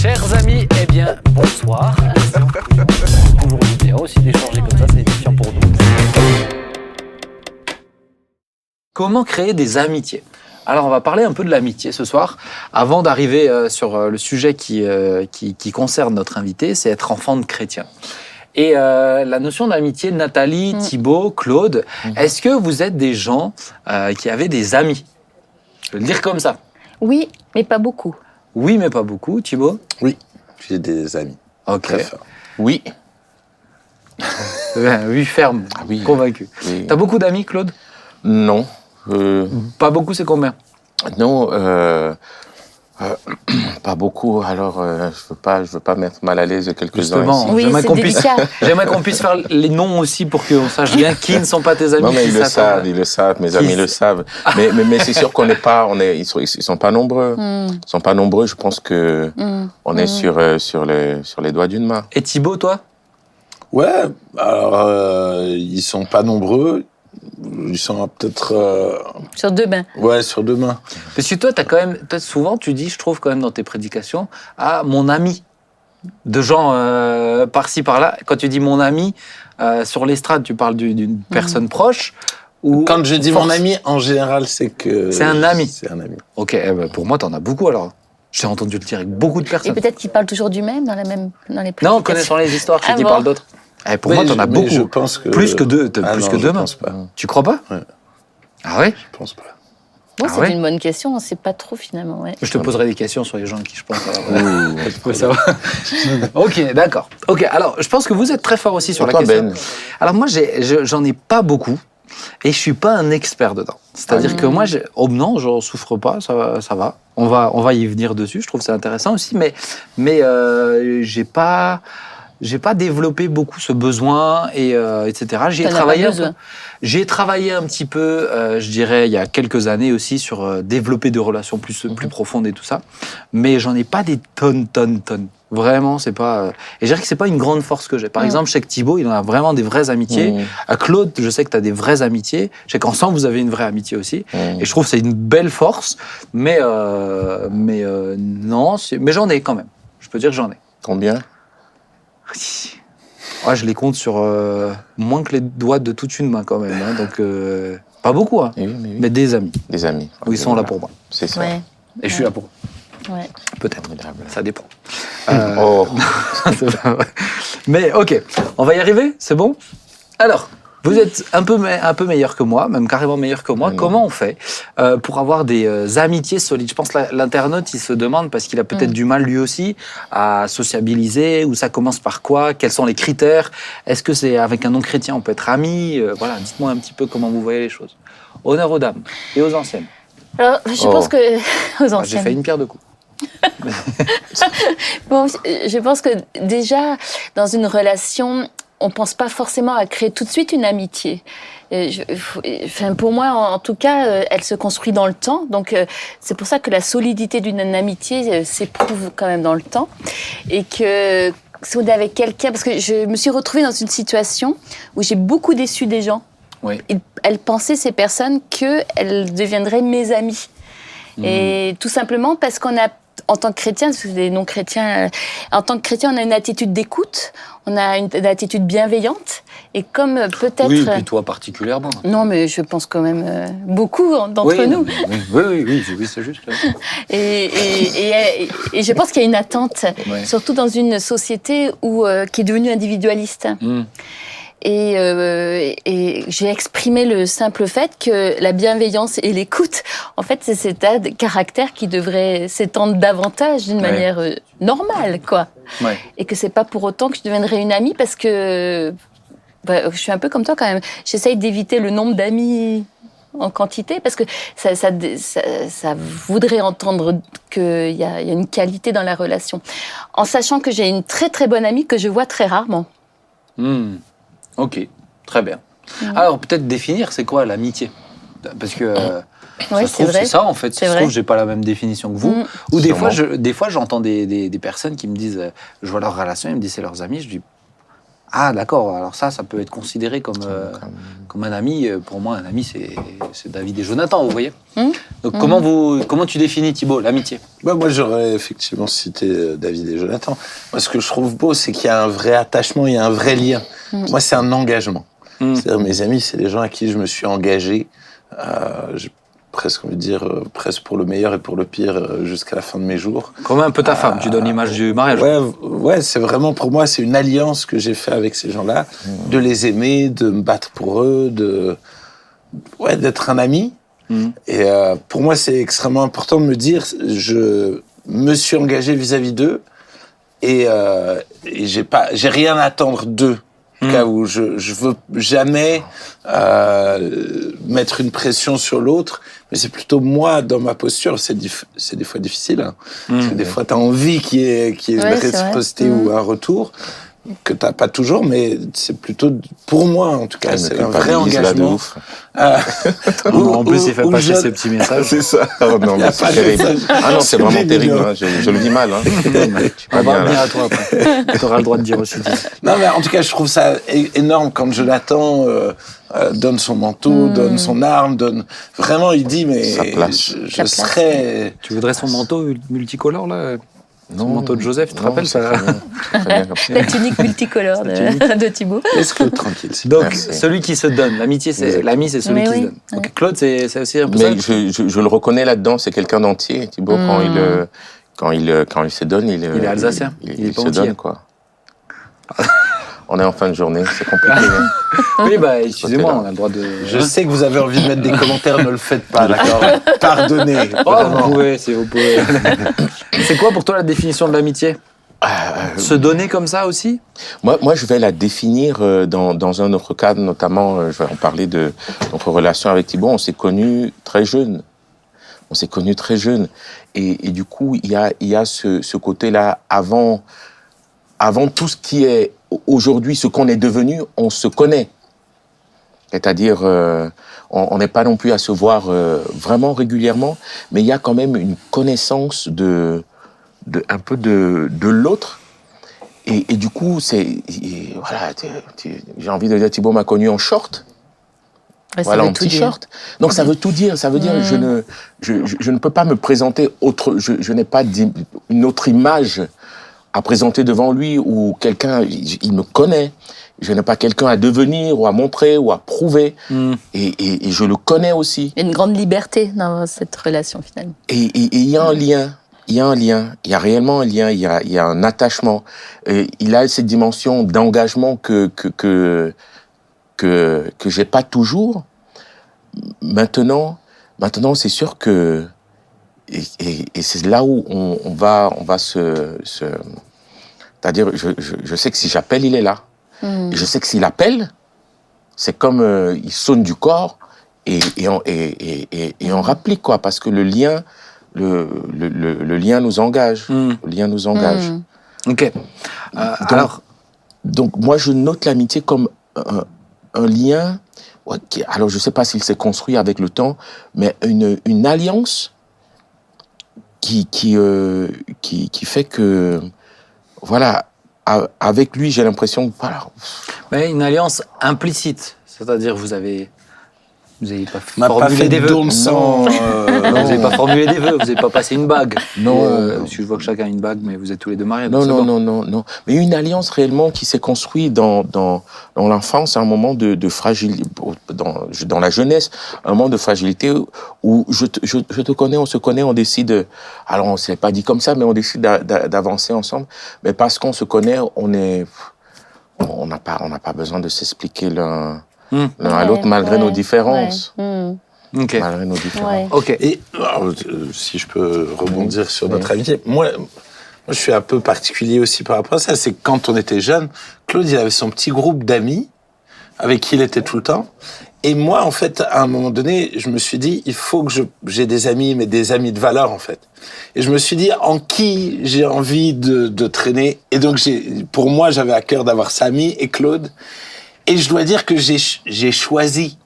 Chers amis, eh bien, bonsoir. Toujours bien aussi d'échanger comme ça, c'est édifiant pour nous. Comment créer des amitiés ? Alors, on va parler un peu de l'amitié ce soir. Avant d'arriver sur le sujet qui concerne notre invité, c'est être enfant de chrétien. Et la notion d'amitié, Nathalie, Thibaut, Claude, est-ce que vous êtes des gens qui avaient des amis ? Je vais le dire comme ça. Oui, mais pas beaucoup. Oui, mais pas beaucoup. Thibaut ? Oui, j'ai des amis. Ok. Très forts. Oui. Oui, ferme, Oui. convaincu. Oui. T'as beaucoup d'amis, Claude ? Non. Pas beaucoup, c'est combien ? Non, pas beaucoup. Alors, je veux pas mettre mal à l'aise quelques-uns Justement, ici. Oui, j'aimerais c'est qu'on puisse, délicat. j'aimerais qu'on puisse faire les noms aussi pour qu'on sache bien qui ne sont pas tes amis. Non, mais qui s'attendent. ils le savent, mes Qui amis s- le savent. Mais c'est sûr qu'on n'est pas, ils sont pas nombreux. Ils sont pas nombreux. Je pense que on est sur les doigts d'une main. Et Thibaut, toi ? Ouais, alors ils sont pas nombreux. Ils sont peut-être Sur deux bains. sur 2 mains. Parce que toi, t'as quand même, souvent, tu dis, je trouve quand même dans tes prédications, mon ami. De gens par-ci, par-là. Quand tu dis mon ami, sur l'estrade, tu parles d'une personne proche ou Quand je dis force- mon ami, en général, c'est que C'est un ami. C'est un ami. Ok, pour moi, t'en as beaucoup alors. J'ai entendu le dire avec beaucoup de Et personnes. peut-être qu'ils parlent toujours du même dans les Non, prédications. connaissant les histoires, ceux Ah qui bon. parlent d'autres. Pour moi, t'en as Mais beaucoup. je pense que Plus que deux, Ah plus non, que je deux mains. pense pas. Tu crois pas ? Ouais. Ah ouais ? Je pense pas. Bon, Ah c'est ouais une bonne question, on ne sait pas trop finalement. Ouais. Je te poserai des questions sur les gens qui je pense. Tu peux savoir. Ok, d'accord. Ok, alors je pense que vous êtes très fort aussi sur Et la toi, question. Ben ? Alors moi, j'en ai pas beaucoup et je suis pas un expert dedans. C'est-à-dire que moi, non, j'en souffre pas, ça va. On va y venir dessus. Je trouve ça intéressant aussi, mais j'ai pas développé beaucoup ce besoin et etc. J'y ai T'en as travaillé pas un peu. besoin. J'ai travaillé un petit peu, je dirais, il y a quelques années aussi sur développer des relations plus profondes et tout ça. Mais j'en ai pas des tonnes. Vraiment, c'est pas. Et je dirais que c'est pas une grande force que j'ai. Par exemple, je sais que Thibaut, il en a vraiment des vraies amitiés. À Claude, je sais que tu as des vraies amitiés. Je sais qu'ensemble, vous avez une vraie amitié aussi. Et je trouve que c'est une belle force. Mais non, mais j'en ai quand même. Je peux dire que j'en ai. Combien ? Ouais, je les compte sur moins que les doigts de toute une main quand même. Hein, donc, pas beaucoup, hein, Oui, mais des amis. des amis. Où ils sont là pour moi. C'est ça. Ouais. Et je suis là pour eux. Ouais. Peut-être. Formidable. Ça dépend. Oh. C'est pas vrai. Mais ok, on va y arriver, c'est bon ? Alors, vous êtes un peu meilleur que moi, même carrément meilleur que moi. Comment on fait pour avoir des amitiés solides ? Je pense que l'internaute, il se demande, parce qu'il a peut-être du mal lui aussi à sociabiliser, ou ça commence par quoi ? Quels sont les critères ? Est-ce que c'est avec un non-chrétien, on peut être amis ? Voilà, dites-moi un petit peu comment vous voyez les choses. Honneur aux dames et aux anciennes. Alors, je pense que aux J'ai anciennes. fait une pierre deux coups. Bon, je pense que déjà, dans une relation, on ne pense pas forcément à créer tout de suite une amitié. Pour moi, en tout cas, elle se construit dans le temps. Donc, c'est pour ça que la solidité d'une amitié s'éprouve quand même dans le temps. Et que si on est avec quelqu'un... Parce que je me suis retrouvée dans une situation où j'ai beaucoup déçu des gens. Oui. Elles pensaient, ces personnes, qu'elles deviendraient mes amies. Et tout simplement parce qu'on a, en tant que chrétien, parce que c'est des non-chrétiens, en tant que chrétien, on a une attitude d'écoute, on a une attitude bienveillante, et comme peut-être... Oui, et puis toi particulièrement. Non, mais je pense quand même beaucoup d'entre nous. Oui, c'est juste. Et je pense qu'il y a une attente, Ouais. surtout dans une société qui est devenue individualiste. Et j'ai exprimé le simple fait que la bienveillance et l'écoute, en fait, c'est cet caractère qui devrait s'étendre davantage d'une manière normale, quoi. Ouais. Et que c'est pas pour autant que je deviendrai une amie, parce que je suis un peu comme toi quand même. J'essaye d'éviter le nombre d'amis en quantité, parce que ça voudrait entendre qu'il y a une qualité dans la relation. En sachant que j'ai une très très bonne amie que je vois très rarement. Ok, très bien. Alors, peut-être définir, c'est quoi l'amitié ? Parce que Ouais, ça se trouve, c'est vrai. c'est ça, en fait. C'est Ça se vrai. trouve, j'ai pas la même définition que vous. Ou Sûrement. des fois, j'entends des personnes qui me disent, je vois leur relation, ils me disent c'est leurs amis, je dis, Ah, d'accord. Alors ça peut être considéré comme un ami. Pour moi, un ami, c'est David et Jonathan, vous voyez. Donc, comment tu définis, Thibaut, l'amitié? Moi, j'aurais effectivement cité David et Jonathan. Moi, ce que je trouve beau, c'est qu'il y a un vrai attachement, il y a un vrai lien. Moi, c'est un engagement. C'est-à-dire, mes amis, c'est des gens à qui je me suis engagé, j'ai presque envie de dire, presque pour le meilleur et pour le pire, jusqu'à la fin de mes jours. Comme un peu ta femme, tu donnes l'image du mariage. Ouais, c'est vraiment, pour moi, c'est une alliance que j'ai fait avec ces gens-là, de les aimer, de me battre pour eux, d'être un ami. Et pour moi, c'est extrêmement important de me dire, je me suis engagé vis-à-vis d'eux et j'ai rien à attendre d'eux. Cas où je veux jamais mettre une pression sur l'autre, mais c'est plutôt moi dans ma posture. C'est des fois difficile. Hein. Parce que des fois, tu as envie qu'il y ait une réciprocité ou un retour que t'as pas toujours, mais c'est plutôt pour moi en tout cas, c'est un vrai engagement. En plus, il fait passer ces petits messages. C'est ça. Oh, non, mais c'est terrible. Ah non, c'est vraiment terrible. Hein. Je le dis mal. Hein. On va revenir à toi après. Tu auras le droit de dire aussi. Non, mais en tout cas, je trouve ça énorme quand Jonathan donne son manteau, donne son arme, Vraiment, il dit, mais je serais... Tu voudrais son manteau multicolore, là? Non, le manteau de Joseph, tu te rappelles ça? La tunique multicolore de Thibaut. Laisse-le tranquille. Donc, celui qui se donne. L'amitié, l'ami, c'est celui qui se donne. Okay. Claude, c'est aussi un peu ça? Je le reconnais là-dedans, c'est quelqu'un d'entier. Thibaut, quand il se donne, il est alsacien. Il est pas se donne, quoi. On est en fin de journée, c'est compliqué. Oui, excusez-moi, on a le droit de... Je sais que vous avez envie de mettre des commentaires, ne le faites pas, d'accord? Pardonnez. Vous pouvez, si vous pouvez. C'est quoi pour toi la définition de l'amitié? Se donner comme ça aussi? Moi, je vais la définir dans un autre cadre, notamment, je vais en parler de notre relation avec Thibaut. On s'est connus très jeunes. Et du coup, il y a ce côté-là, avant tout ce qui est aujourd'hui, ce qu'on est devenu, on se connaît. C'est-à-dire, on n'est pas non plus à se voir vraiment régulièrement, mais il y a quand même une connaissance un peu de l'autre. Et du coup, voilà, j'ai envie de dire, Thibaut m'a connu en short. Voilà, en t-shirt. Donc ça veut tout dire. Ça veut dire je ne peux pas me présenter autre. Je n'ai pas une autre image à présenter devant lui, ou quelqu'un, il me connaît, je n'ai pas quelqu'un à devenir, ou à montrer, ou à prouver, et je le connais aussi. Il y a une grande liberté dans cette relation, finalement. Et il y a un lien, il y a réellement un lien, il y a un attachement, et il a cette dimension d'engagement que j'ai pas toujours. Maintenant, c'est sûr que et c'est là où on va c'est-à-dire, je sais que si j'appelle, il est là. Et je sais que s'il appelle, c'est comme il sonne du corps et on rapplique, quoi, parce que le lien nous engage. Le lien nous engage. Ok. Donc moi, je note l'amitié comme un lien. Alors, je ne sais pas s'il s'est construit avec le temps, mais une alliance qui fait que, voilà, avec lui, j'ai l'impression que, voilà. Mais une alliance implicite, c'est-à-dire vous avez pas formulé des vœux. Vous n'avez pas formulé des vœux, vous n'avez pas passé une bague. Non. Parce que je vois que chacun a une bague, mais vous êtes tous les deux mariés. Non. Mais une alliance réellement qui s'est construite dans l'enfance, un moment de fragilité, dans la jeunesse, un moment de fragilité où je te connais, on se connaît, on décide. Alors on s'est pas dit comme ça, mais on décide d'avancer ensemble. Mais parce qu'on se connaît, on n'a pas besoin de s'expliquer l'un à l'autre, malgré nos différences. Okay. Malgré nos différences. Ouais. Ok. Et alors, si je peux rebondir sur notre amitié, moi, je suis un peu particulier aussi par rapport à ça. C'est que quand on était jeune, Claude, il avait son petit groupe d'amis avec qui il était tout le temps. Et moi, en fait, à un moment donné, je me suis dit, il faut que j'ai des amis, mais des amis de valeur, en fait. Et je me suis dit, en qui j'ai envie de traîner. Et donc, pour moi, j'avais à cœur d'avoir Samy et Claude. Et je dois dire que j'ai choisi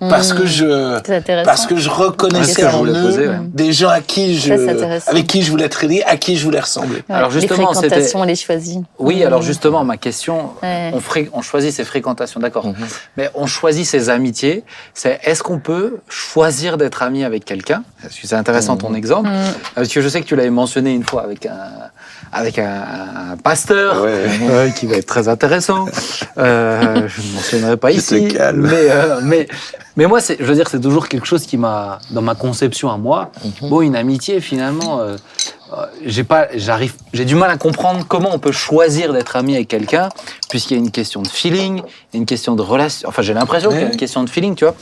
parce que je reconnaissais C'est ce que je en voulais eux poser, ouais. des gens avec qui je voulais être lié, à qui je voulais ressembler. Ouais, Alors justement, les fréquentations, on les choisit. Oui, alors justement, ma question, Ouais. on choisit ses fréquentations, d'accord. Mais on choisit ses amitiés. Est-ce qu'on peut choisir d'être ami avec quelqu'un? Parce que c'est intéressant ton exemple. Parce que je sais que tu l'avais mentionné une fois avec un pasteur qui va être très intéressant. Je ne mentionnerai pas ici. te calme. Mais moi, je veux dire, c'est toujours quelque chose qui m'a, dans ma conception à moi, bon, une amitié, finalement, j'ai du mal à comprendre comment on peut choisir d'être ami avec quelqu'un, puisqu'il y a une question de feeling, il y a une question de relation. Enfin, j'ai l'impression qu'il y a une question de feeling, tu vois.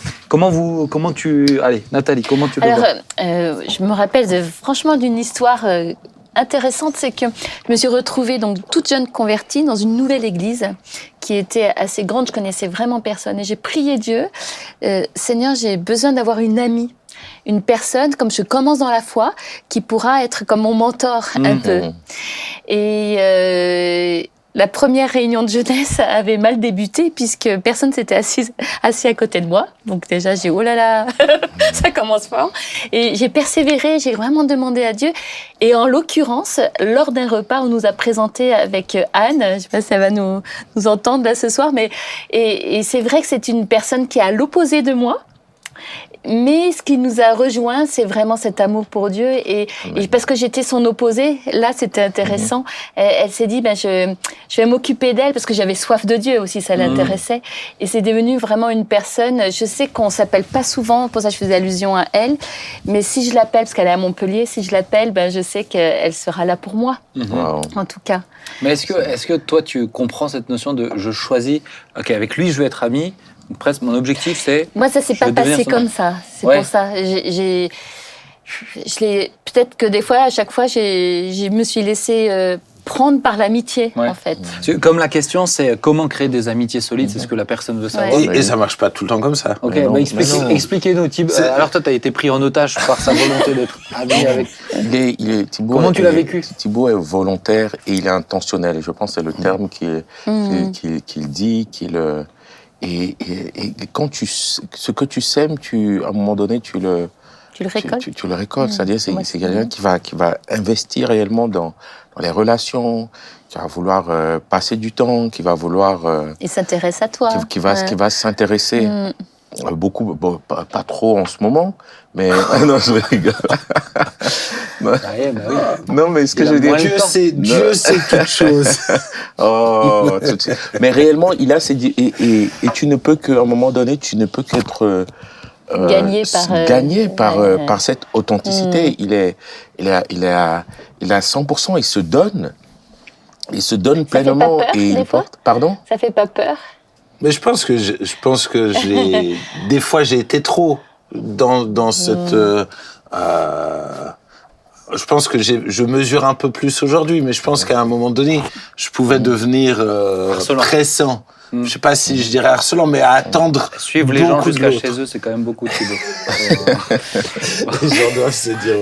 Allez, Nathalie, comment tu le Alors, vois? je me rappelle franchement d'une histoire intéressante, c'est que je me suis retrouvée donc toute jeune convertie dans une nouvelle église qui était assez grande, je connaissais vraiment personne et j'ai prié Dieu, Seigneur, j'ai besoin d'avoir une amie, une personne comme je commence dans la foi qui pourra être comme mon mentor un peu. Et la première réunion de jeunesse avait mal débuté puisque personne s'était assis à côté de moi. Donc déjà, j'ai oh là là, ça commence fort. Et j'ai persévéré, j'ai vraiment demandé à Dieu. Et en l'occurrence, lors d'un repas, on nous a présenté avec Anne, je ne sais pas si elle va nous entendre là ce soir, mais et c'est vrai que c'est une personne qui est à l'opposé de moi. Mais ce qui nous a rejoints, c'est vraiment cet amour pour Dieu. Et parce que j'étais son opposé, là, c'était intéressant. Elle s'est dit, je vais m'occuper d'elle parce que j'avais soif de Dieu aussi, ça l'intéressait. Et c'est devenu vraiment une personne. Je sais qu'on s'appelle pas souvent, pour ça je faisais allusion à elle. Mais si je l'appelle, parce qu'elle est à Montpellier, si je l'appelle, je sais qu'elle sera là pour moi. En tout cas. Mais est-ce que toi, tu comprends cette notion de je choisis, ok, avec lui, je veux être ami. Presque, mon objectif, c'est... Moi, ça s'est pas passé comme ça. C'est pour ça. Peut-être que des fois, à chaque fois, je me suis laissée prendre par l'amitié, en fait. Comme la question, c'est comment créer des amitiés solides, c'est ce que la personne veut savoir. Et ça marche pas tout le temps comme ça. Ok, expliquez-nous, Thibaut. Alors toi, tu as été pris en otage par sa volonté d'être ami avec... Thibaut, comment tu l'as vécu? Thibaut est volontaire et il est intentionnel. Et je pense que c'est le terme qu'il dit, Et quand ce que tu sèmes, à un moment donné, tu le récoltes. Tu le récoltes, c'est-à-dire c'est quelqu'un qui va investir réellement dans les relations, qui va vouloir passer du temps, qui va vouloir... Il s'intéresse à toi. Qui va s'intéresser beaucoup, pas trop en ce moment, mais... non, je rigole. Non, mais ce que je veux dire... Dieu sait toutes choses. Mais réellement, il a ces... Et tu ne peux qu'à un moment donné, tu ne peux qu'être... gagné par cette authenticité. Il est à 100%, il se donne. Il se donne pleinement. Ça fait pas peur, et des fois. Pardon? Ça fait pas peur? Mais je pense que des fois j'ai été trop dans cette... je pense que je mesure un peu plus aujourd'hui, mais je pense qu'à un moment donné, je pouvais devenir pressant. Je sais pas si je dirais harcelant, mais à attendre. Suivre les gens jusqu'à chez eux, c'est quand même beaucoup, Thibaut. Les gens doivent se dire...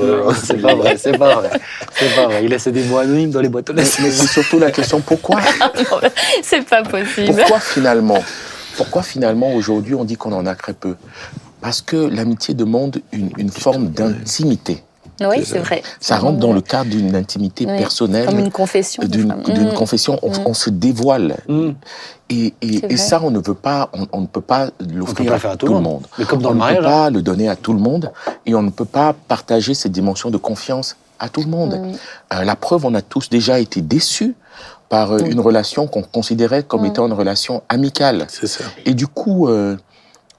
c'est pas vrai. Il laisse des mots anonymes dans les boîtes aux lettres. Mais c'est surtout la question, pourquoi? C'est pas possible. Pourquoi finalement, aujourd'hui, on dit qu'on en a très peu? Parce que l'amitié demande une forme d'intimité. Oui, c'est vrai. Ça rentre dans le cadre d'une intimité personnelle. Comme une confession. D'une confession, on se dévoile. Et ça, on ne peut pas l'offrir à tout le monde. Mais comme dans le mariage. On ne peut pas le donner à tout le monde. Et on ne peut pas partager cette dimension de confiance à tout le monde. La preuve, on a tous déjà été déçus par une relation qu'on considérait comme étant une relation amicale. C'est ça. Et du coup...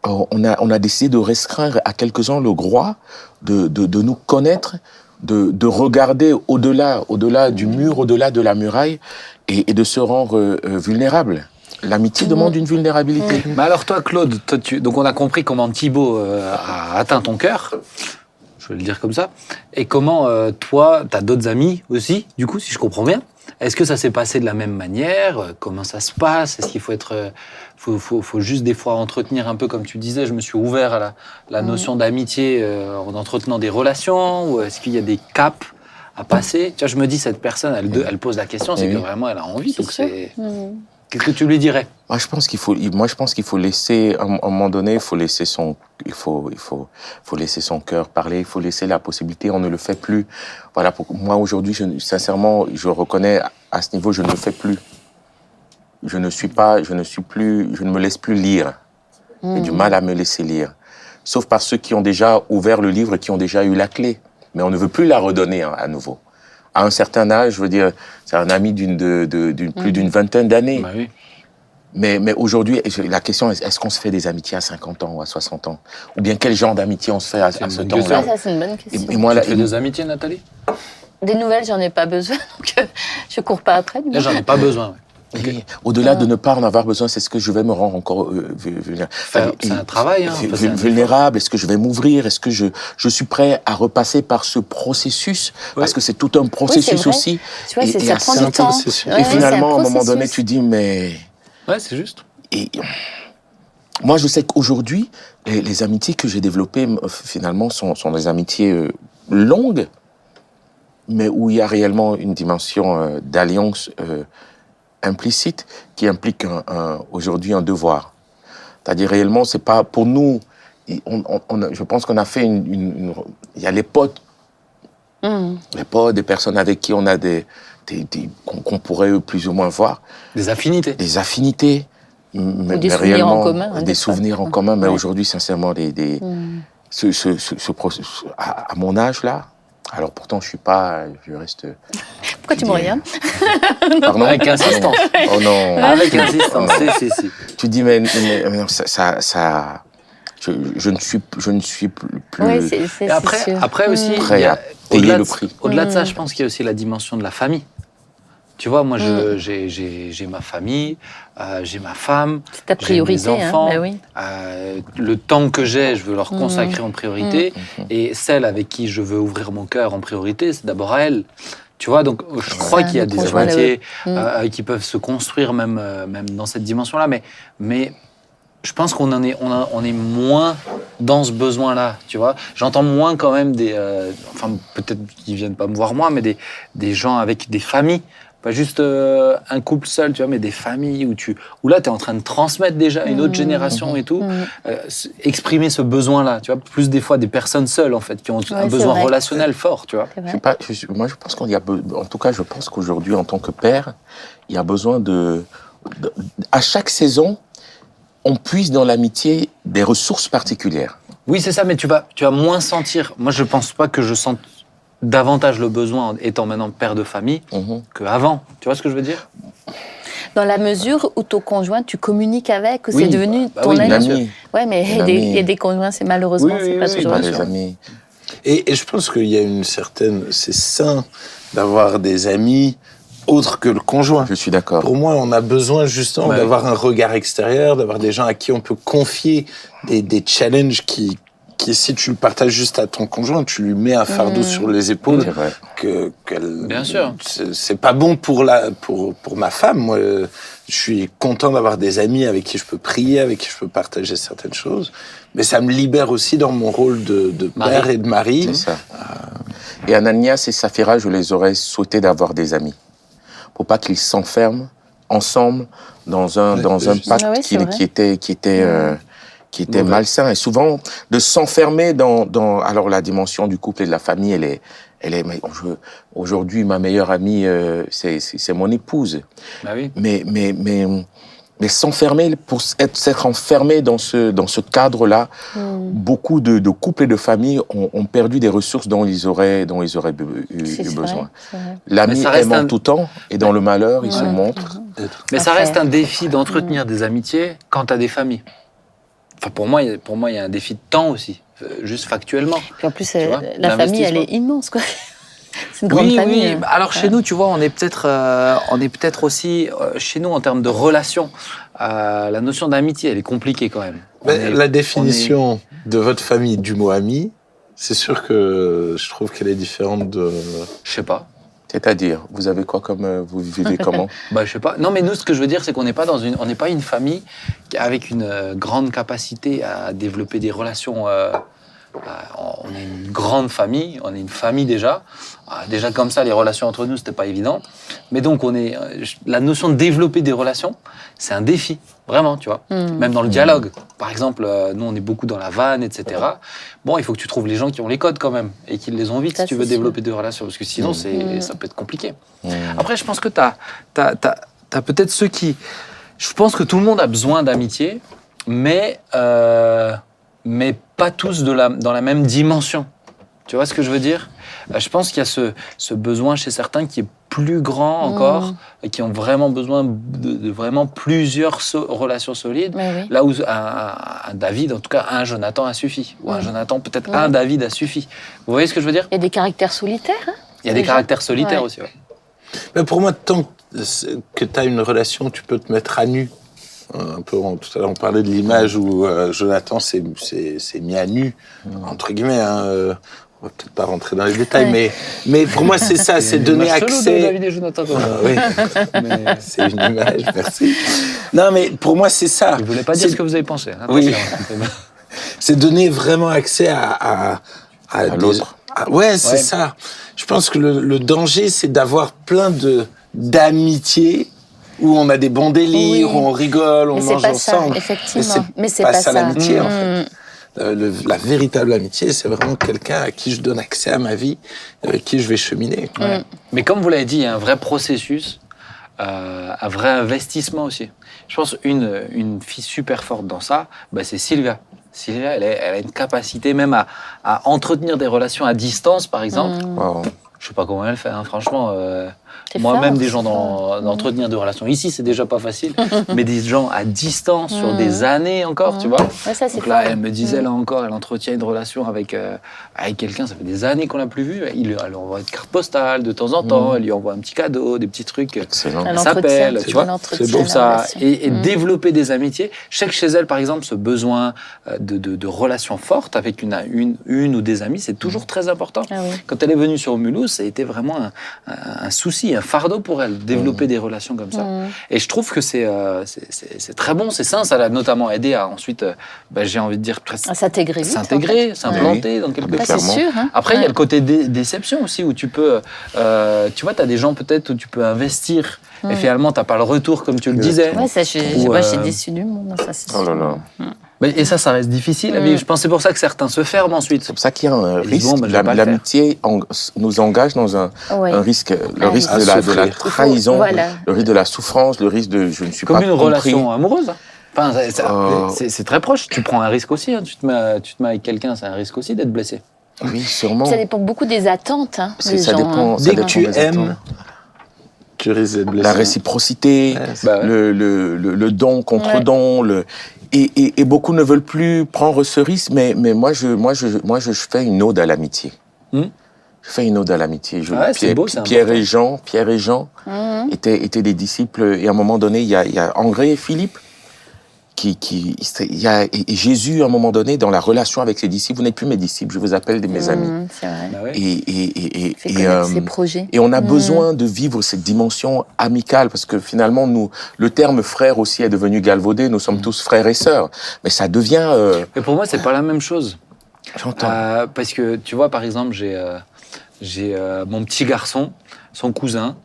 on a décidé de restreindre à quelques-uns le droit de nous connaître, de regarder au-delà du mur, au-delà de la muraille, et de se rendre vulnérable. L'amitié demande une vulnérabilité. Mais alors toi, Claude, donc on a compris comment Thibaut a atteint ton cœur, je vais le dire comme ça, et comment toi, tu as d'autres amis aussi, du coup, si je comprends bien. Est-ce que ça s'est passé de la même manière? Comment ça se passe? Est-ce qu'il faut faut juste des fois entretenir un peu, comme tu disais, je me suis ouvert à la notion d'amitié en entretenant des relations, ou est-ce qu'il y a des caps à passer? Tu vois, je me dis, cette personne, elle pose la question, c'est que vraiment elle a envie. Donc c'est... Qu'est-ce que tu lui dirais? Moi, je pense qu'il faut laisser, à un moment donné, il faut laisser son cœur parler, il faut laisser la possibilité, on ne le fait plus. Voilà, moi, aujourd'hui, sincèrement, je reconnais, à ce niveau, je ne le fais plus. Je ne me laisse plus lire. J'ai du mal à me laisser lire. Sauf par ceux qui ont déjà ouvert le livre et qui ont déjà eu la clé. Mais on ne veut plus la redonner à nouveau. À un certain âge, je veux dire, c'est un ami plus d'une vingtaine d'années. Bah oui. Mais aujourd'hui, la question est, est-ce qu'on se fait des amitiés à 50 ans ou à 60 ans? Ou bien quel genre d'amitié on se fait à ce temps-là? Ouais, ça, c'est une bonne question. Et moi, Tu fais des amitiés, Nathalie? Des nouvelles, j'en ai pas besoin, donc je cours pas après. Là, j'en ai pas besoin. Ouais. et au-delà de ne pas en avoir besoin, c'est ce que je vais me rendre encore C'est un travail. Hein, vulnérable. Est-ce que je vais m'ouvrir? Est-ce que je suis prêt à repasser par ce processus? Parce que c'est tout un processus aussi. Tu vois, ça prend du temps. Et finalement, à un moment donné, tu dis, mais... Ouais, c'est juste. Et moi, je sais qu'aujourd'hui, les amitiés que j'ai développées, finalement, sont des amitiés longues, mais où il y a réellement une dimension d'alliance implicite qui implique aujourd'hui un devoir. C'est-à-dire, réellement, c'est pas... Pour nous, je pense qu'on a fait il y a les potes. Les potes, des personnes avec qui on a qu'on pourrait plus ou moins voir. Des affinités. Des affinités. Ou des souvenirs en commun. Des souvenirs en commun, mais aujourd'hui, sincèrement, ce processus, à mon âge, là, alors pourtant, je reste... Pourquoi tu me regardes? Pardon? Avec insistance. Oh non. Avec insistance, si. Tu dis, mais non, je ne suis plus... Oui, c'est après aussi, prêt à payer le prix. Au-delà de ça, je pense qu'il y a aussi la dimension de la famille. Tu vois, moi, j'ai ma famille, j'ai ma femme, c'est ta priorité, j'ai mes enfants. Hein, oui. Le temps que j'ai, je veux leur consacrer en priorité. Et celle avec qui je veux ouvrir mon cœur en priorité, c'est d'abord à elle. Tu vois, donc je crois qu'il y a des amitiés qui peuvent se construire même dans cette dimension-là. Mais je pense qu'on on est moins dans ce besoin-là, tu vois. J'entends moins quand même enfin, peut-être qu'ils viennent pas me voir moi, mais des gens avec des familles. Pas juste un couple seul, tu vois, mais des familles où là, tu es en train de transmettre déjà une autre génération et tout. Exprimer ce besoin-là, tu vois. Plus des fois des personnes seules, en fait, qui ont un besoin relationnel fort, tu vois. Moi, je pense en tout cas, je pense qu'aujourd'hui, en tant que père, il y a besoin à chaque saison, on puise dans l'amitié des ressources particulières. Oui, c'est ça, mais tu vas moins sentir... Moi, je pense pas que je sente davantage le besoin, étant maintenant père de famille, qu'avant. Tu vois ce que je veux dire? Dans la mesure où ton conjoint, tu communiques avec, ou c'est devenu ton ami. Ouais, mais il y a des conjoints, c'est malheureusement, c'est pas toujours des amis. Et je pense qu'il y a une certaine... C'est sain d'avoir des amis autres que le conjoint. Je suis d'accord. Pour moi, on a besoin justement d'avoir un regard extérieur, d'avoir des gens à qui on peut confier des challenges qui, si tu le partages juste à ton conjoint, tu lui mets un fardeau sur les épaules. Bien sûr. C'est pas bon pour ma femme. Moi, je suis content d'avoir des amis avec qui je peux prier, avec qui je peux partager certaines choses. Mais ça me libère aussi dans mon rôle de père et de mari. C'est ça. Et Ananias et Saphira, je les aurais souhaité d'avoir des amis. Pour pas qu'ils s'enferment ensemble dans un pacte qui était malsain. Et souvent, de s'enfermer alors la dimension du couple et de la famille, elle est aujourd'hui, ma meilleure amie, c'est mon épouse. Bah oui. Mais s'enfermer, pour s'être enfermé dans ce cadre-là, beaucoup de couples et de familles ont perdu des ressources dont ils auraient eu besoin. L'ami aime en tout temps, et dans le malheur, il se montre. Mais ça reste un défi d'entretenir des amitiés quand tu as des familles. Enfin, pour moi, il y a un défi de temps aussi, juste factuellement. Puis en plus, la famille, elle est immense, quoi. C'est une grande famille. Oui. Alors chez nous, tu vois, on est peut-être aussi, chez nous, en termes de relations, la notion d'amitié, elle est compliquée quand même. La définition de votre famille du mot ami, c'est sûr que je trouve qu'elle est différente de... Je sais pas. C'est-à-dire, vous avez quoi vous vivez comment? Je sais pas. Non, mais nous, ce que je veux dire, c'est qu'on n'est pas on n'est pas une famille avec une grande capacité à développer des relations on est une grande famille, on est une famille déjà. Déjà comme ça, les relations entre nous, c'était pas évident. Mais donc, la notion de développer des relations, c'est un défi, vraiment, tu vois. Même dans le dialogue. Par exemple, nous, on est beaucoup dans la vanne, etc. Bon, il faut que tu trouves les gens qui ont les codes quand même et qui les ont vite si tu veux développer des relations. Parce que sinon, ça peut être compliqué. Après, je pense que t'as peut-être ceux qui... Je pense que tout le monde a besoin d'amitié, mais pas tous dans la même dimension. Tu vois ce que je veux dire ? Je pense qu'il y a ce besoin chez certains qui est plus grand encore et qui ont vraiment besoin de vraiment plusieurs relations solides. Oui. Là où un David, en tout cas un Jonathan a suffi. Ou un Jonathan, peut-être un David a suffi. Vous voyez ce que je veux dire ? Il y a des caractères solitaires. Hein, il y a des caractères solitaires aussi. Ouais. Mais pour moi, tant que tu as une relation, tu peux te mettre à nu. Un peu, tout à l'heure, on parlait de l'image où Jonathan s'est mis à nu, entre guillemets. On va peut-être pas rentrer dans les détails, mais pour moi, c'est ça, c'est donner accès. De David et Jonathan, oui, c'est une image, merci. Non, mais pour moi, c'est ça. Je voulais pas dire ce que vous avez pensé. Hein, oui. C'est donner vraiment accès à l'autre. Ouais, c'est ça. Je pense que le danger, c'est d'avoir plein d'amitiés où on a des bons délires, où on rigole, on mange ensemble. Effectivement. Mais c'est pas ça l'amitié, en fait. La véritable amitié, c'est vraiment quelqu'un à qui je donne accès à ma vie, avec qui je vais cheminer. Ouais. Mais comme vous l'avez dit, il y a un vrai processus, un vrai investissement aussi. Je pense une fille super forte dans ça, c'est Sylvia. Sylvia, elle a une capacité même à entretenir des relations à distance, par exemple. Wow. Je sais pas comment elle fait, hein, franchement. Moi-même, des gens d'entretenir des relations. Ici, c'est déjà pas facile, mais des gens à distance sur des années encore, tu vois. Ouais, ça, donc là, elle me disait, là encore, elle entretient une relation avec quelqu'un, ça fait des années qu'on l'a plus vu. Elle lui envoie une carte postale de temps en temps, elle lui envoie un petit cadeau, des petits trucs. Excellent. Elle s'appelle, tu vois. C'est beau ça. Et développer des amitiés. Je sais que chez elle, par exemple, ce besoin de relations fortes avec une ou des amis, c'est toujours très important. Ah oui. Quand elle est venue sur Mulhouse, ça a été vraiment un souci, un fardeau pour elle, développer des relations comme ça. Et je trouve que c'est très bon, c'est sain, ça l'a notamment aidé à ensuite, j'ai envie de dire, presque s'intégrer vite. S'intégrer, s'implanter dans quelque chose. C'est sûr. Hein. Après, il y a le côté déception aussi, où tu peux, tu vois, tu as des gens peut-être où tu peux investir, et finalement, tu n'as pas le retour comme tu le disais. Ouais, ça, j'ai déçu du monde, ça, c'est sûr. Oh là là. Et ça reste difficile à vivre. Je pense que c'est pour ça que certains se ferment ensuite. C'est pour ça qu'il y a un risque. Bon, l'amitié nous engage dans un risque. Le risque de la trahison, le risque de la souffrance, le risque de je ne suis comme pas une compris. relation amoureuse. Enfin, c'est très proche. Tu prends un risque aussi. Hein. Tu te mets avec quelqu'un, c'est un risque aussi d'être blessé. Oui, sûrement. Ça dépend beaucoup des attentes. Hein, ça dépend. Dès que tu aimes, tu risques d'être blessé. La réciprocité, le don contre don, et beaucoup ne veulent plus prendre ce risque, mais moi je fais une ode à l'amitié. Je fais une ode à l'amitié. Pierre et Jean étaient des disciples, et à un moment donné, il y a André et Philippe, et Jésus, à un moment donné, dans la relation avec ses disciples, vous n'êtes plus mes disciples, je vous appelle mes amis. C'est vrai. Bah ouais. Ses projets. Et on a besoin de vivre cette dimension amicale, parce que finalement, le terme frère aussi est devenu galvaudé, nous sommes tous frères et sœurs, mais ça devient... Mais pour moi, c'est pas la même chose. J'entends. Parce que, tu vois, par exemple, j'ai mon petit garçon, son cousin,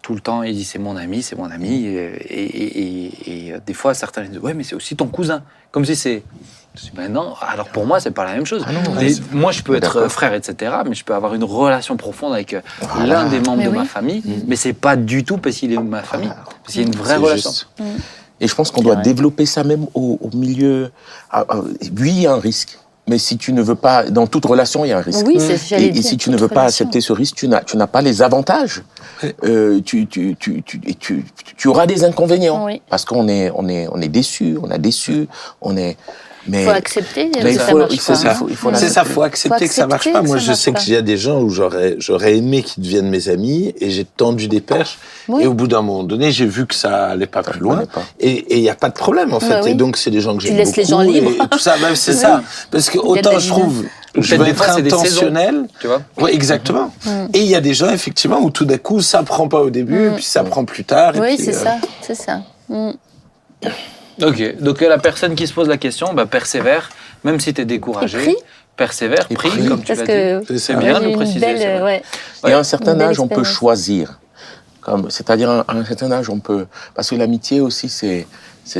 tout le temps, il dit c'est mon ami, et des fois certains disent ouais mais c'est aussi ton cousin, comme si c'est non. Alors pour moi c'est pas la même chose. Moi je peux être frère etc, mais je peux avoir une relation profonde avec l'un des membres de ma famille, mais c'est pas du tout parce qu'il est de ma famille, parce qu'il y a une vraie relation. Et je pense qu'on doit développer ça même au milieu. Oui, il y a un risque. Mais si tu ne veux pas, dans toute relation, il y a un risque. Oui, et si tu ne veux pas accepter ce risque, tu n'as pas les avantages. Tu auras des inconvénients. Oui. Parce qu'on est déçu, Il faut accepter mais ça marche pas. C'est ça, faut accepter que ça marche pas. Moi, je sais qu'il y a des gens où j'aurais aimé qu'ils deviennent mes amis, et j'ai tendu des perches. Et au bout d'un moment donné, j'ai vu que ça allait pas plus loin. Et il y a pas de problème, en fait. Et donc, c'est des gens que j'aime beaucoup. Tu laisses les gens libres. Et tout ça, c'est ça. Parce que autant je trouve, je vais être intentionnel. Tu vois. Oui, exactement. Et il y a des gens, effectivement, où tout d'un coup, ça prend pas au début, puis ça prend plus tard. Oui, puis, c'est ça. Ok, donc la personne qui se pose la question, persévère, même si tu es découragé. persévère, Et prie, prie. comme tu Parce l'as que dit. C'est C'est ça. bien de une le préciser. belle, c'est vrai. ouais. Et à un certain Une belle âge, on peut expérience. choisir. C'est-à-dire, à un certain âge, on peut... Parce que l'amitié aussi, c'est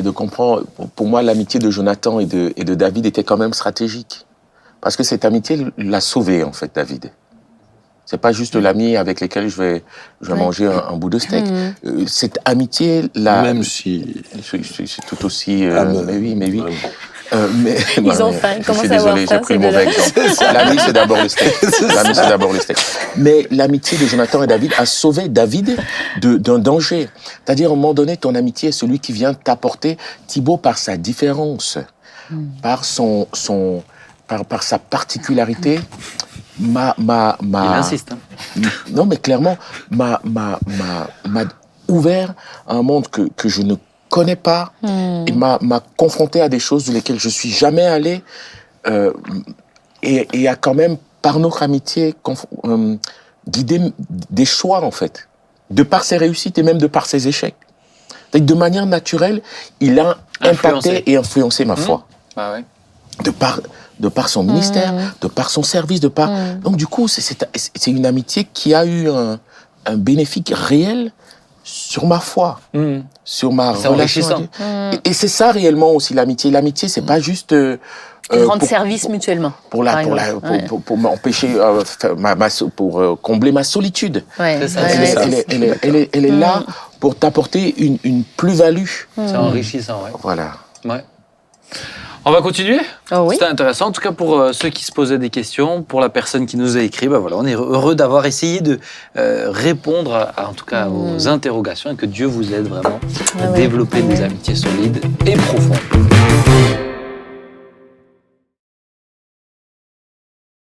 de comprendre... Pour moi, l'amitié de Jonathan et de David était quand même stratégique. Parce que cette amitié l'a sauvé, en fait, David. C'est pas juste l'ami avec lequel je vais Ouais. manger un bout de steak. Mhm. Cette amitié, là... Même si... C'est tout aussi... Ah, mais oui. vraiment. Mais, Ils ont faim, ils je commencent suis à avoir désolé, faim, j'ai pris ces le mauvais deux-là. exemple. L'ami, c'est d'abord le steak. L'ami, c'est d'abord le steak. Mais l'amitié de Jonathan et David a sauvé David d'un danger. C'est-à-dire, à un moment donné, ton amitié est celui qui vient t'apporter, Thibaut, par sa différence, par par sa particularité, Il insiste. Hein. non, mais clairement, m'a ouvert à un monde que je ne connais pas et m'a confronté à des choses dans lesquelles je suis jamais allé et a quand même, par notre amitié, guidé des choix, en fait, de par ses réussites et même de par ses échecs. De manière naturelle, il a impacté et influencé ma foi. Ah ouais. De par son ministère, de par son service, Donc du coup, c'est une amitié qui a eu un bénéfice réel sur ma foi, sur ma C'est relation à enrichissant. Dieu. Et c'est ça réellement aussi l'amitié. L'amitié, c'est pas juste Rendre service mutuellement. pour par exemple. Ouais. m'empêcher, pour combler ma solitude. Ouais. C'est ça, Ouais, c'est ouais, ça. Elle est là pour t'apporter une plus-value. C'est enrichissant, ouais. Voilà. Ouais. On va continuer. Oh oui. C'était intéressant. En tout cas, pour ceux qui se posaient des questions, pour la personne qui nous a écrit, ben voilà, on est heureux d'avoir essayé de répondre en tout cas aux interrogations et que Dieu vous aide vraiment à ouais. développer des amitiés solides et profondes.